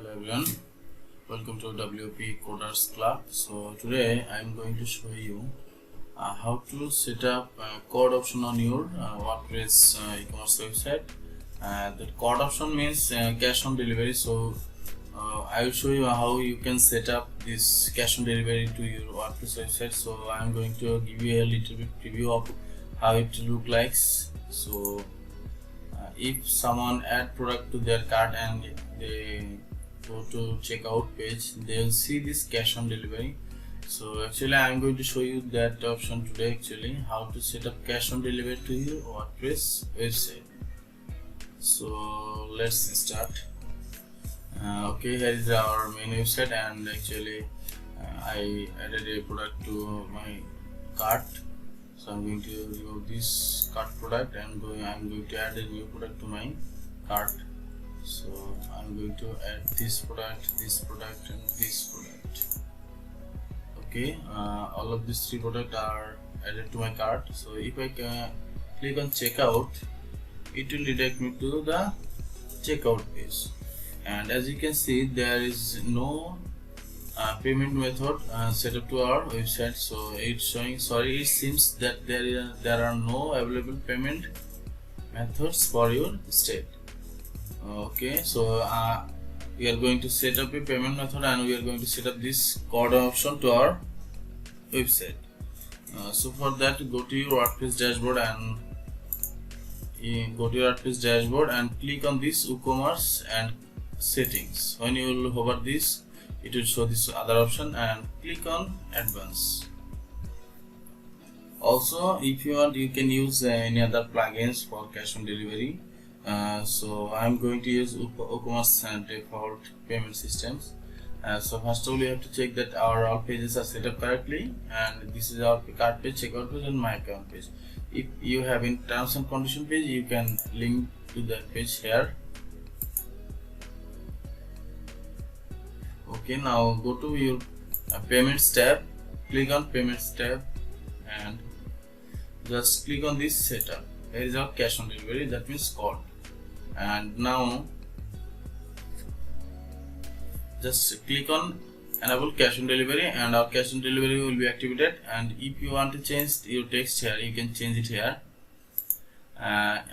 Hello everyone, welcome to WP Coders Club. So today I am going to show you how to set up COD option on your WordPress e-commerce website. The COD option means cash on delivery. So I will show you how you can set up this cash on delivery to your WordPress website. So I am going to give you a little bit preview of how it look like. So if someone add product to their cart and they go to checkout page, they will see this cash on delivery. So actually I am going to show you that option today, actually how to set up cash on delivery to your WordPress website. So let's start. Okay, here is our main website, and actually I added a product to my cart. So I'm going to remove this cart product and I'm going to add a new product to my cart. So I'm going to add this product, and this product. Okay, all of these three products are added to my cart. So if I click on checkout, it will redirect me to the checkout page. And as you can see, there is no payment method set up to our website. So it's showing, it seems that there are no available payment methods for your state. Okay, so we are going to set up a payment method, and we are going to set up this COD option to our website. So for that, go to your WordPress dashboard and click on this WooCommerce and settings. When you will hover this, it will show this other option, and click on advanced. Also, if you want, you can use any other plugins for cash on delivery. So I'm going to use WooCommerce and default payment systems. So first of all, you have to check that our all pages are set up correctly, and this is our cart page, checkout page, and my account page. If you have in terms and condition page, you can link to that page here. Okay, now go to your payments tab, click on payments tab, and just click on this setup. Here is our cash on delivery, that means COD. And now just click on enable cash on delivery, and our cash on delivery will be activated. And if you want to change your text here, you can change it here.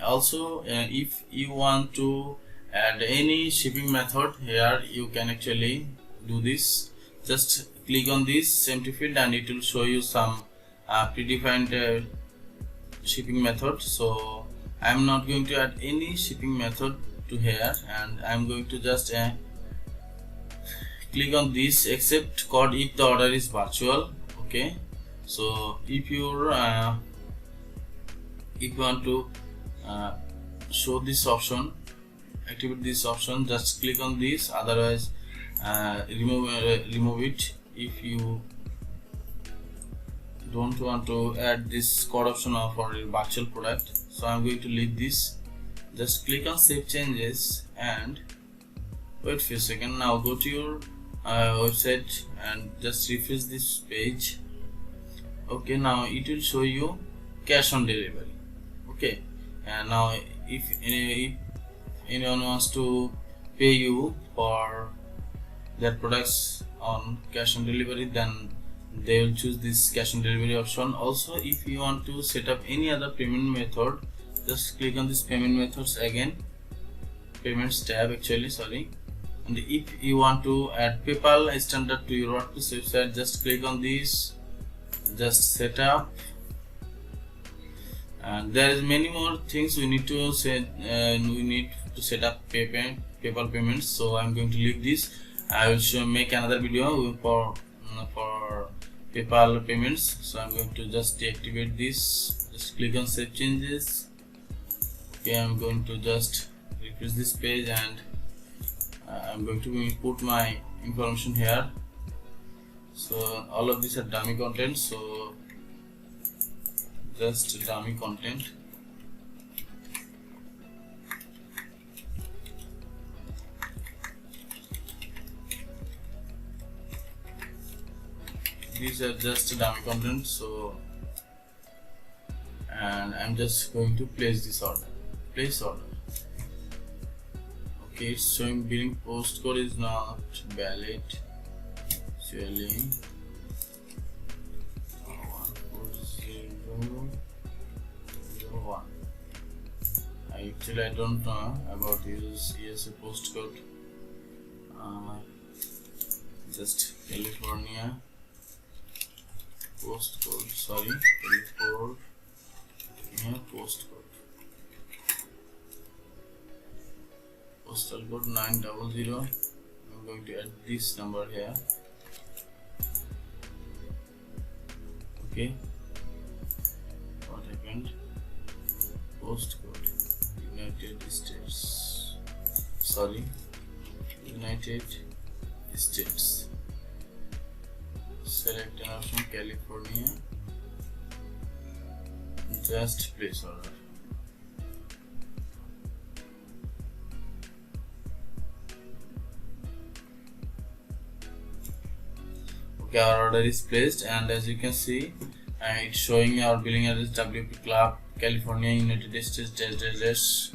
Also, if you want to add any shipping method here, you can actually do this. Just click on this empty field, and it will show you some predefined shipping method. So I am not going to add any shipping method to here, and I am going to just click on this accept COD if the order is virtual. Okay, so if you want to show this option, activate this option, just click on this. Otherwise remove it if you don't want to add this COD option for your virtual product. So I'm going to leave this. Just click on save changes and wait for a second. Now go to your website and just refresh this page. Okay, now it will show you cash on delivery. Okay, and now if anyone wants to pay you for their products on cash on delivery, then they will choose this cash on delivery option. Also, if you want to set up any other payment method, just click on this payment methods again, payments tab actually, and if you want to add PayPal standard to your WordPress website, just click on this, just set up. And there is many more things we need to set. We need to set up PayPal payments. So I'm going to leave this. I will make another video for PayPal payments. So I'm going to just deactivate this. Just click on save changes. Okay, I'm going to just refresh this page, and I'm going to put my information here. So all of these are dummy content. So just dummy content. These are just dummy content. So, and I'm just going to place this order. Okay, it's showing billing postcode is not valid actually. 14001. Actually I don't know about ESA postcode. Just California postcode, sorry, California postcode, postal code 900. I'm going to add this number here. Okay, what happened? Postcode United States, sorry, United States. Select an option California, just place order. Okay, our order is placed, and as you can see, it's showing our billing address WP Club, California, United States, dash.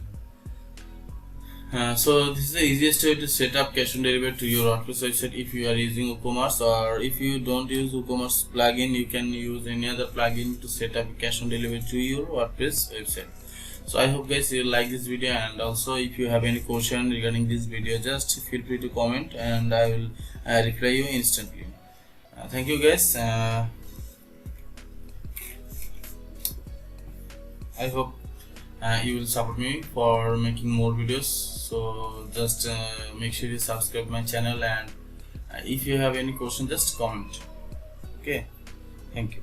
So this is the easiest way to set up cash on delivery to your WordPress website if you are using WooCommerce, or if you don't use WooCommerce plugin, you can use any other plugin to set up cash on delivery to your WordPress website. So I hope guys you like this video, and also if you have any question regarding this video, just feel free to comment and I will reply you instantly. Thank you guys. I hope you will support me for making more videos. So just make sure you subscribe my channel, and if you have any question, just comment. Okay, thank you.